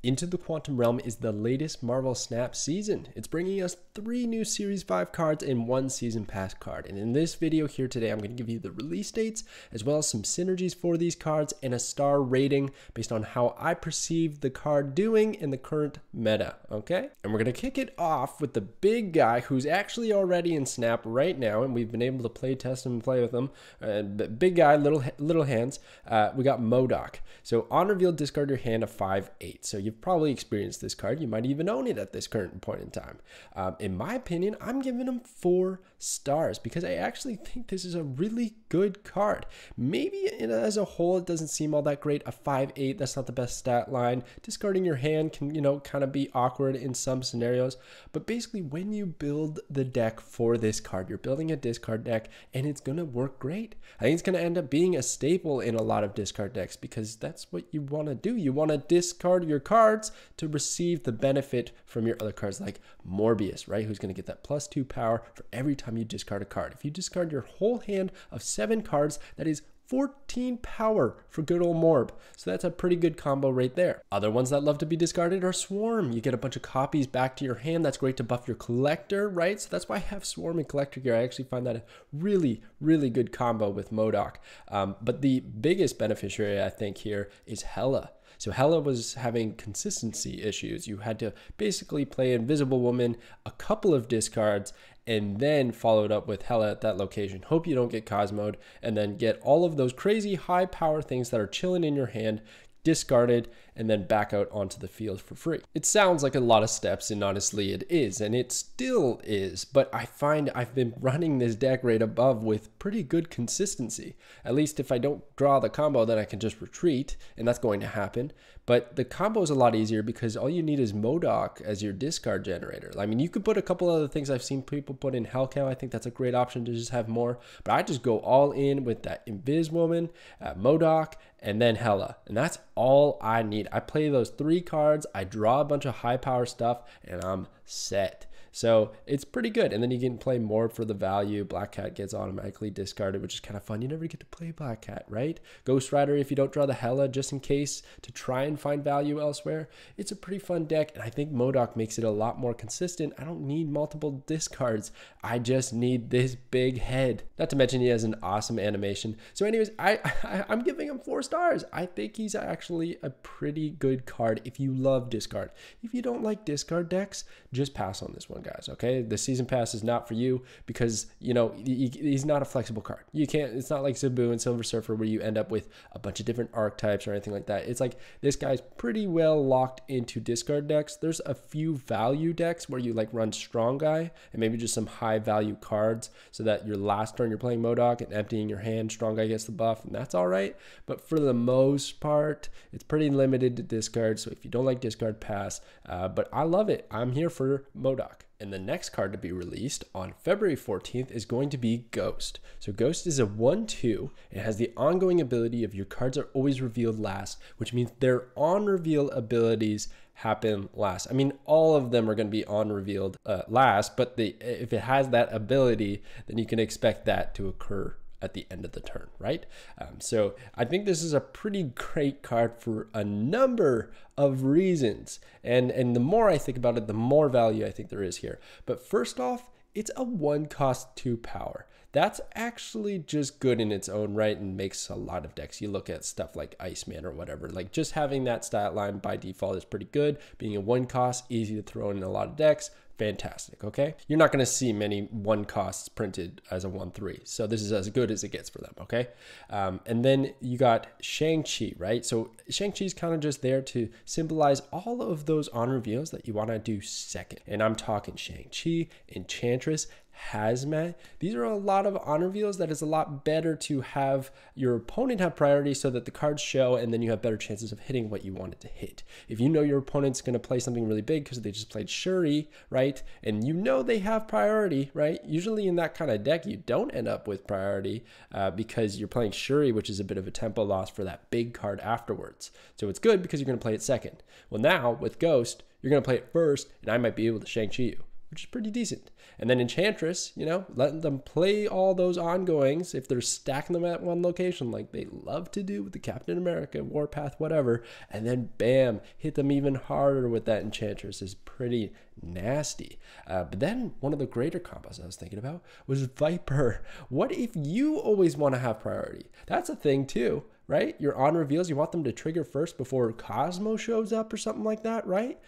Into the Quantum Realm is the latest Marvel Snap season. It's bringing us 3 new Series 5 cards and 1 Season Pass card. And in this video here today, I'm going to give you the release dates, as well as some synergies for these cards and a star rating based on how I perceive the card doing in the current meta, okay? And we're going to kick it off with the big guy who's actually already in Snap right now, and we've been able to play test him and play with him. Big guy, little hands. We got M.O.D.O.K. So on reveal, discard your hand of 5/8. So you've probably experienced this card. You might even own it at this current point in time. In my opinion, I'm giving him 4 stars because I actually think this is a really good card. Maybe as a whole, it doesn't seem all that great. A 5/8, that's not the best stat line. Discarding your hand can, kind of be awkward in some scenarios. But basically, when you build the deck for this card, you're building a discard deck and it's going to work great. I think it's going to end up being a staple in a lot of discard decks because that's what you want to do. You want to discard your cards to receive the benefit from your other cards, like Morbius, right? Who's going to get that +2 power for every time you discard a card. If you discard your whole hand of 7 cards, that is 14 power for good old Morb. So that's a pretty good combo right there. Other ones that love to be discarded are Swarm. You get a bunch of copies back to your hand. That's great to buff your collector, right? So that's why I have Swarm and Collector here. I actually find that a really, really good combo with M.O.D.O.K. But the biggest beneficiary, I think, here is Hela. So Hela was having consistency issues. You had to basically play Invisible Woman, a couple of discards, and then followed up with Hela at that location. Hope you don't get Cosmoed, and then get all of those crazy high power things that are chilling in your hand discarded, and then back out onto the field for free. It sounds like a lot of steps, and honestly it is, and it still is, but I find I've been running this deck right above with pretty good consistency. At least if I don't draw the combo, then I can just retreat, and that's going to happen. But the combo is a lot easier because all you need is M.O.D.O.K. as your discard generator. I mean, you could put a couple other things. I've seen people put in Hellcow. I think that's a great option to just have more, but I just go all in with that Invis Woman, M.O.D.O.K., and then Hela, and that's all I need. I play those 3 cards, I draw a bunch of high power stuff, and I'm set. So it's pretty good. And then you can play more for the value. Black Cat gets automatically discarded, which is kind of fun. You never get to play Black Cat, right? Ghost Rider, if you don't draw the Hela, just in case to try and find value elsewhere. It's a pretty fun deck, and I think M.O.D.O.K. makes it a lot more consistent. I don't need multiple discards. I just need this big head. Not to mention he has an awesome animation. So anyways, I'm giving him 4 stars. I think he's actually a pretty good card if you love discard. If you don't like discard decks, just pass on this one, guys. Okay, the season pass is not for you because he's not a flexible card. You can't. It's not like Zabu and Silver Surfer where you end up with a bunch of different archetypes or anything like that. It's like this guy's pretty well locked into discard decks. There's a few value decks where you like run Strong Guy and maybe just some high value cards so that your last turn you're playing M.O.D.O.K. and emptying your hand, Strong Guy gets the buff, and that's all right. But for the most part, it's pretty limited to discard. So if you don't like discard, pass. But I love it. I'm here for M.O.D.O.K. And the next card to be released on February 14th is going to be Ghost. So Ghost is a 1/2. It has the ongoing ability of your cards are always revealed last, which means their on reveal abilities happen last. I mean, all of them are going to be on revealed last, but if it has that ability, then you can expect that to occur at the end of the turn, right? So I think this is a pretty great card for a number of reasons. And the more I think about it, the more value I think there is here. But first off, it's a 1-cost 2 power. That's actually just good in its own right and makes a lot of decks. You look at stuff like Iceman or whatever, like just having that stat line by default is pretty good. Being a 1-cost, easy to throw in a lot of decks. Fantastic, okay? You're not going to see many 1-costs printed as a 1/3. So this is as good as it gets for them, okay? And then you got Shang-Chi, right? So Shang-Chi is kind of just there to symbolize all of those on reveals that you want to do second. And I'm talking Shang-Chi, Enchantress, Hazmat. These are a lot of on reveals that is a lot better to have your opponent have priority so that the cards show and then you have better chances of hitting what you wanted to hit. If you know your opponent's going to play something really big because they just played Shuri, right? And you know they have priority, right? Usually in that kind of deck, you don't end up with priority because you're playing Shuri, which is a bit of a tempo loss for that big card afterwards. So it's good because you're going to play it second. Well, now with Ghost, you're going to play it first and I might be able to Shang-Chi you. which is pretty decent. And then Enchantress, you know, letting them play all those ongoings if they're stacking them at one location like they love to do with the Captain America, Warpath, whatever, and then bam, hit them even harder with that Enchantress is pretty nasty. But then one of the greater combos I was thinking about was Viper. What if you always want to have priority? That's a thing too, right? Your on reveals, you want them to trigger first before Cosmo shows up or something like that, right?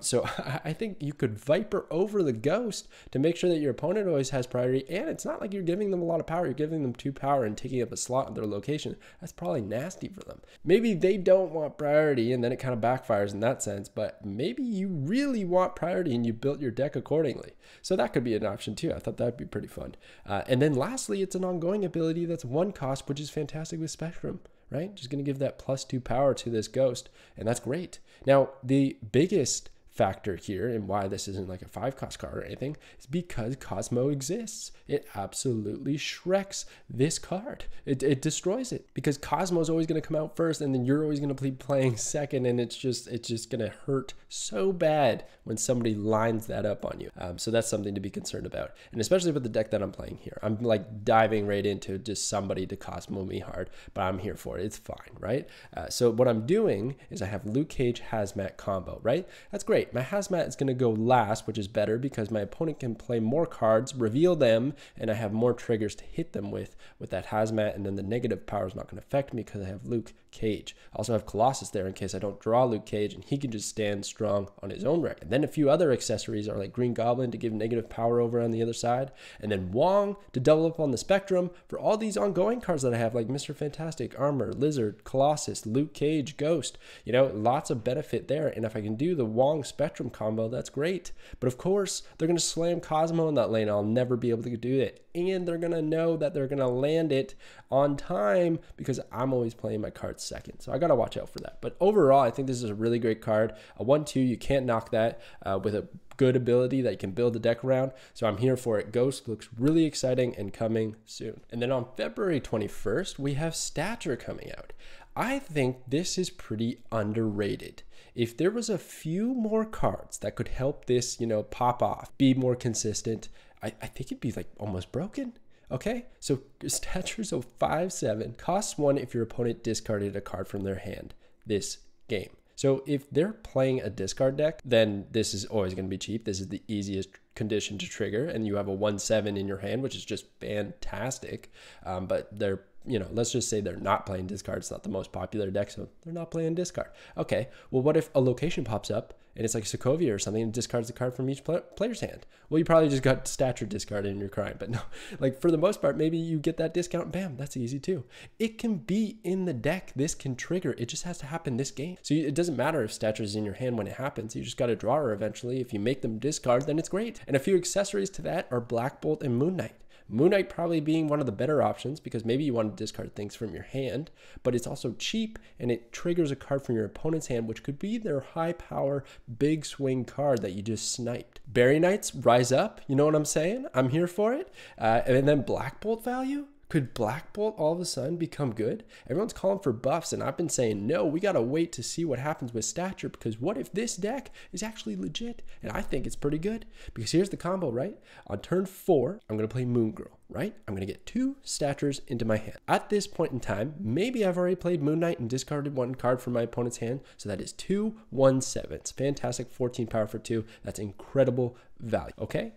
So I think you could Viper over the Ghost to make sure that your opponent always has priority, and it's not like you're giving them a lot of power. You're giving them 2 power and taking up a slot in their location. That's probably nasty for them. Maybe they don't want priority, and then it kind of backfires in that sense, but maybe you really want priority and you built your deck accordingly. So that could be an option too. I thought that'd be pretty fun. And then lastly, it's an ongoing ability that's 1 cost, which is fantastic with Spectrum, right? Just going to give that +2 power to this Ghost, and that's great. Now, the biggest factor here and why this isn't like a 5-cost card or anything is because Cosmo exists. It absolutely shreks this card. It destroys it because Cosmo is always going to come out first, and then you're always going to be playing second, and it's just going to hurt so bad when somebody lines that up on you. So that's something to be concerned about, and especially with the deck that I'm playing here. I'm like diving right into just somebody to Cosmo me hard, but I'm here for it. It's fine, right? So what I'm doing is I have Luke Cage Hazmat combo, right? That's great. My Hazmat is going to go last, which is better because my opponent can play more cards, reveal them, and I have more triggers to hit them with that Hazmat, and then the negative power is not going to affect me because I have Luke Cage. I also have Colossus there in case I don't draw Luke Cage, and he can just stand strong on his own record. And then a few other accessories are like Green Goblin to give negative power over on the other side, and then Wong to double up on the Spectrum for all these ongoing cards that I have, like Mr. Fantastic, Armor, Lizard, Colossus, Luke Cage, Ghost. You know, lots of benefit there, and if I can do the Wong Spectrum combo, that's great. But of course, they're going to slam Cosmo in that lane. I'll never be able to do it, and they're going to know that they're going to land it on time because I'm always playing my cards second. So I got to watch out for that. But overall, I think this is a really great card. A 1/2, you can't knock that with a good ability that you can build a deck around. So I'm here for it. Ghost looks really exciting and coming soon. And then on February 21st, we have Stature coming out. I think this is pretty underrated. If there was a few more cards that could help this, you know, pop off, be more consistent, I think it'd be like almost broken. Okay, so Stature's a 5/7, costs 1 if your opponent discarded a card from their hand this game. So if they're playing a discard deck, then this is always going to be cheap. This is the easiest condition to trigger, and you have a 1/7 in your hand, which is just fantastic. But they're, you know, let's just say they're not playing discard. It's not the most popular deck, so they're not playing discard. Okay, well, what if a location pops up and it's like Sokovia or something and discards the card from each player's hand? Well, you probably just got Stature discarded and you're crying. But no, like for the most part, maybe you get that discount and bam, that's easy too. It can be in the deck. This can trigger. It just has to happen this game. So it doesn't matter if Stature is in your hand when it happens. You just got to draw her eventually. If you make them discard, then it's great. And a few accessories to that are Black Bolt and Moon Knight. Moon Knight probably being one of the better options because maybe you want to discard things from your hand, but it's also cheap and it triggers a card from your opponent's hand, which could be their high power, big swing card that you just sniped. Berry Knights rise up. You know what I'm saying? I'm here for it. And then Black Bolt value. Could Black Bolt all of a sudden become good? Everyone's calling for buffs, and I've been saying, no, we got to wait to see what happens with Stature, because what if this deck is actually legit? And I think it's pretty good, because here's the combo, right? On turn 4, I'm going to play Moon Girl, right? I'm going to get 2 Statures into my hand. At this point in time, maybe I've already played Moon Knight and discarded 1 card from my opponent's hand, so that is 2 1/7s. Fantastic, 14 power for 2. That's incredible value, okay?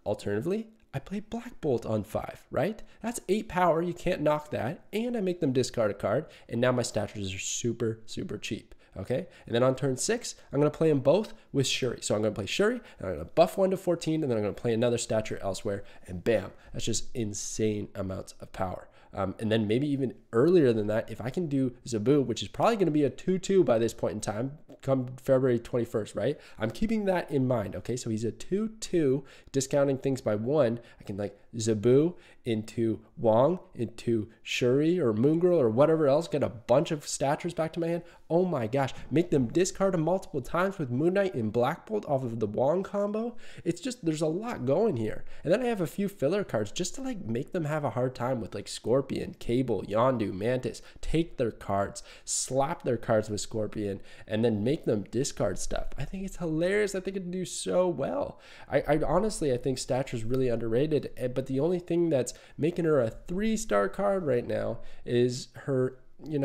Alternatively, I play Black Bolt on 5, right? That's 8 power. You can't knock that. And I make them discard a card. And now my Statures are super, super cheap. Okay? And then on turn 6, I'm going to play them both with Shuri. So I'm going to play Shuri, and I'm going to buff 1 to 14, and then I'm going to play another Stature elsewhere. And bam, that's just insane amounts of power. And then maybe even earlier than that, if I can do Zabu, which is probably going to be a 2/2 by this point in time, come February 21st, right? I'm keeping that in mind, okay? So he's a 2/2, discounting things by 1. I can like Zabu into Wong, into Shuri or Moon Girl or whatever else, get a bunch of Statures back to my hand. Oh my gosh, make them discard them multiple times with Moon Knight and Black Bolt off of the Wong combo. It's just, there's a lot going here. And then I have a few filler cards just to like make them have a hard time with like Scorpion, Cable, Yondu, Mantis. Take their cards, slap their cards with Scorpion, and then make them discard stuff. I think it's hilarious. I think it'd do so well. I honestly, I think Stature's really underrated, but the only thing that's making her a 3-star card right now is her,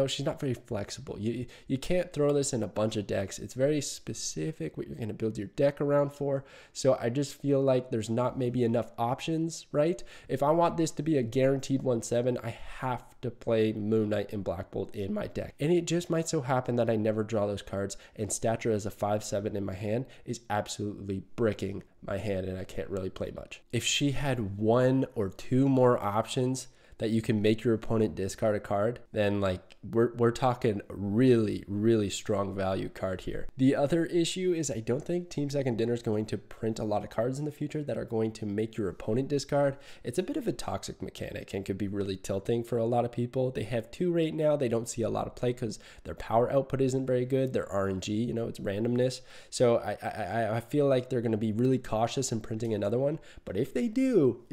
she's not very flexible. You can't throw this in a bunch of decks. It's very specific what you're going to build your deck around for. So I just feel like there's not maybe enough options, right? If I want this to be a guaranteed 1/7, I have to play Moon Knight and Black Bolt in my deck. And it just might so happen that I never draw those cards, and Stature as a 5/7 in my hand is absolutely bricking my hand, and I can't really play much. If she had 1 or 2 more options that you can make your opponent discard a card, then like we're talking really, really strong value card here. The other issue is I don't think Team Second Dinner is going to print a lot of cards in the future that are going to make your opponent discard. It's a bit of a toxic mechanic and could be really tilting for a lot of people. They have 2 right now. They don't see a lot of play because their power output isn't very good. Their RNG, it's randomness. So I feel like they're going to be really cautious in printing another one. But if they do,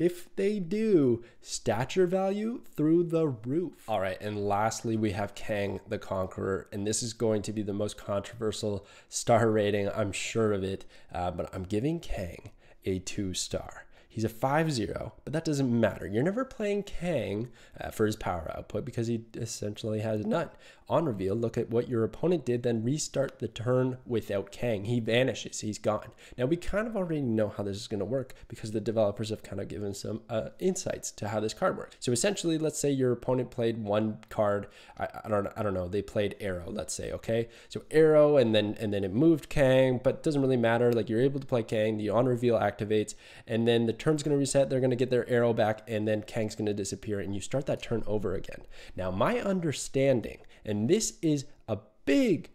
Stature value through the roof. All right, and lastly, we have Kang the Conqueror, and this is going to be the most controversial star rating, I'm sure of it, but I'm giving Kang a 2-star. He's a 5/0, but that doesn't matter. You're never playing Kang for his power output because he essentially has none. On reveal, look at what your opponent did, then restart the turn without Kang. He vanishes, he's gone. Now, we kind of already know how this is going to work because the developers have kind of given some insights to how this card works. So essentially, let's say your opponent played 1 card. I don't know. They played Arrow, let's say, okay? So Arrow, and then it moved Kang, but it doesn't really matter. Like, you're able to play Kang, the on reveal activates, and then the turn's going to reset. They're going to get their Arrow back, and then Kang's going to disappear, and you start that turn over again. Now, my understanding, and this is a big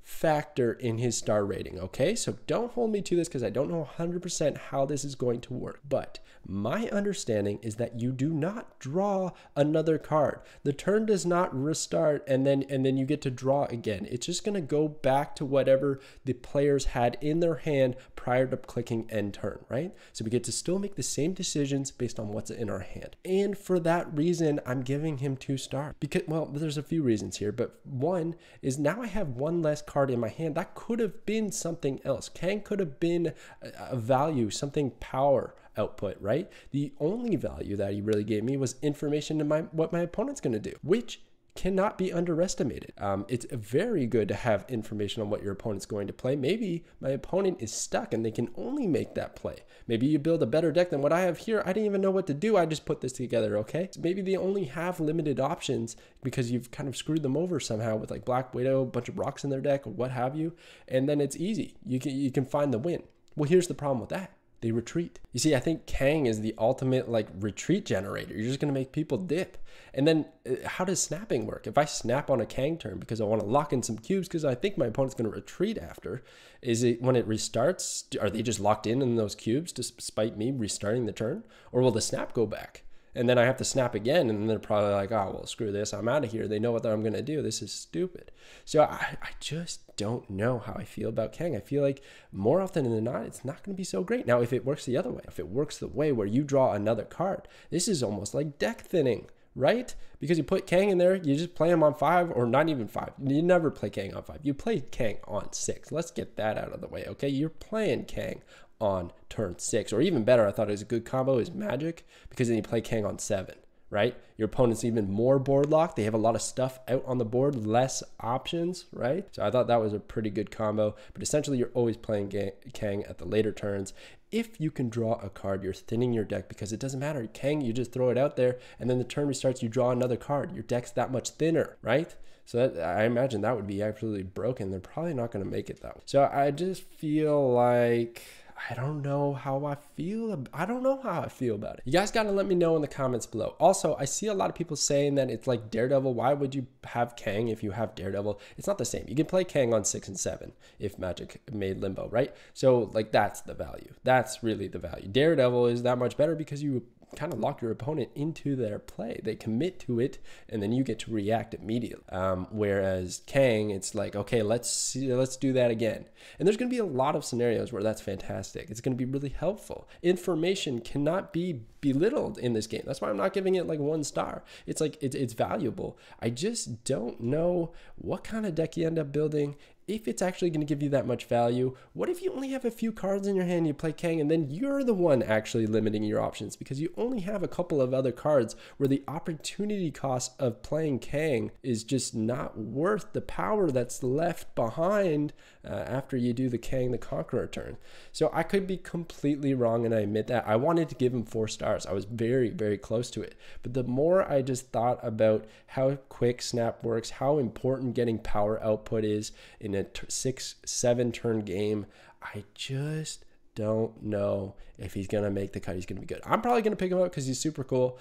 factor in his star rating, okay? So don't hold me to this because I don't know 100% how this is going to work. But my understanding is that you do not draw another card. The turn does not restart and then you get to draw again. It's just going to go back to whatever the players had in their hand prior to clicking end turn, right? So we get to still make the same decisions based on what's in our hand. And for that reason, I'm giving him 2 stars. Because, well, there's a few reasons here, but one is now I have 1 less card in my hand. That could have been something else. Kang could have been a value, something power output, right? The only value that he really gave me was information to what my opponent's going to do, which cannot be underestimated. It's very good to have information on what your opponent's going to play. Maybe my opponent is stuck and they can only make that play. Maybe you build a better deck than what I have here. I didn't even know what to do. I just put this together, okay? So maybe they only have limited options because you've kind of screwed them over somehow with like Black Widow, a bunch of rocks in their deck or what have you. And then it's easy. You can find the win. Well, here's the problem with that. They retreat. You see, I think Kang is the ultimate like retreat generator. You're just going to make people dip. And then how does snapping work? If I snap on a Kang turn because I want to lock in some cubes because I think my opponent's going to retreat after, is it when it restarts, are they just locked in those cubes despite me restarting the turn? Or will the snap go back? And then I have to snap again, and then they're probably like, oh, well, screw this. I'm out of here. They know what I'm going to do. This is stupid. So I just don't know how I feel about Kang. I feel like more often than not, it's not going to be so great. Now, if it works the other way, if it works the way where you draw another card, this is almost like deck thinning, right? Because you put Kang in there, you just play him on 5 or not even 5. You never play Kang on 5. You play Kang on 6. Let's get that out of the way, okay? You're playing Kang on turn 6, or even better, I thought it was a good combo, is Magic, because then you play Kang on 7, right? Your opponent's even more board locked. They have a lot of stuff out on the board, less options, right? So I thought that was a pretty good combo, but essentially you're always playing Kang at the later turns. If you can draw a card, you're thinning your deck because it doesn't matter. Kang, you just throw it out there, and then the turn restarts, you draw another card. Your deck's that much thinner, right? So that, I imagine that would be absolutely broken. They're probably not going to make it that way. So I just feel like I don't know how I feel about it. You guys got to let me know in the comments below. Also, I see a lot of people saying that it's like Daredevil. Why would you have Kang if you have Daredevil? It's not the same. You can play Kang on 6 and 7 if Magic made Limbo, right? So like that's the value. That's really the value. Daredevil is that much better because you kind of lock your opponent into their play. They commit to it, and then you get to react immediately. Whereas Kang, it's like, okay, let's do that again. And there's going to be a lot of scenarios where that's fantastic. It's going to be really helpful. Information cannot be belittled in this game. That's why I'm not giving it like 1 star. It's like it's valuable. I just don't know what kind of deck you end up building. if it's actually going to give you that much value. What if you only have a few cards in your hand, you play Kang, and then you're the one actually limiting your options because you only have a couple of other cards where the opportunity cost of playing Kang is just not worth the power that's left behind after you do the Kang the Conqueror turn. So I could be completely wrong, and I admit that. I wanted to give him 4 stars. I was very, very close to it. But the more I just thought about how quick Snap works, how important getting power output is in a 6-7 turn game, I just don't know if he's gonna make the cut. He's gonna be good. I'm probably gonna pick him up because he's super cool.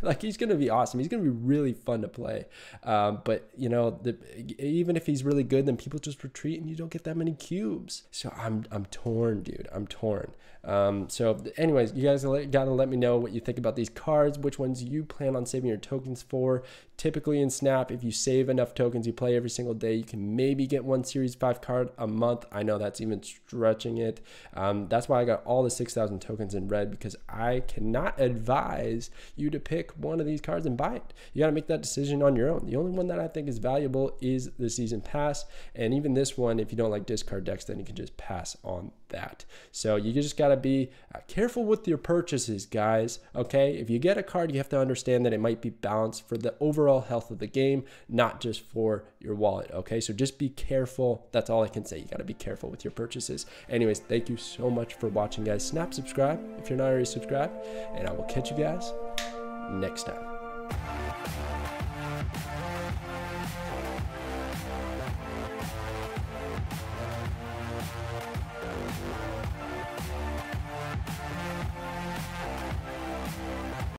Like, he's gonna be awesome. He's gonna be really fun to play. But you know, even if he's really good, then people just retreat and you don't get that many cubes. So I'm torn, dude. I'm torn. So anyways, you guys gotta let me know what you think about these cards, which ones you plan on saving your tokens for. Typically in Snap, if you save enough tokens, you play every single day, you can maybe get 1 Series 5 card a month. I know that's even stretching it. That's why I got all the 6,000 tokens in red, because I cannot advise you to pick one of these cards and buy it. You got to make that decision on your own. The only one that I think is valuable is the season pass, and even this one, if you don't like discard decks, then you can just pass on that. So you just got to be careful with your purchases, guys. Okay, if you get a card, you have to understand that it might be balanced for the overall health of the game, not just for your wallet. Okay, so just be careful. That's all I can say. You got to be careful with your purchases. Anyways, thank you so much for watching, guys. Snap subscribe if you're not already subscribed, and I will catch you guys next time.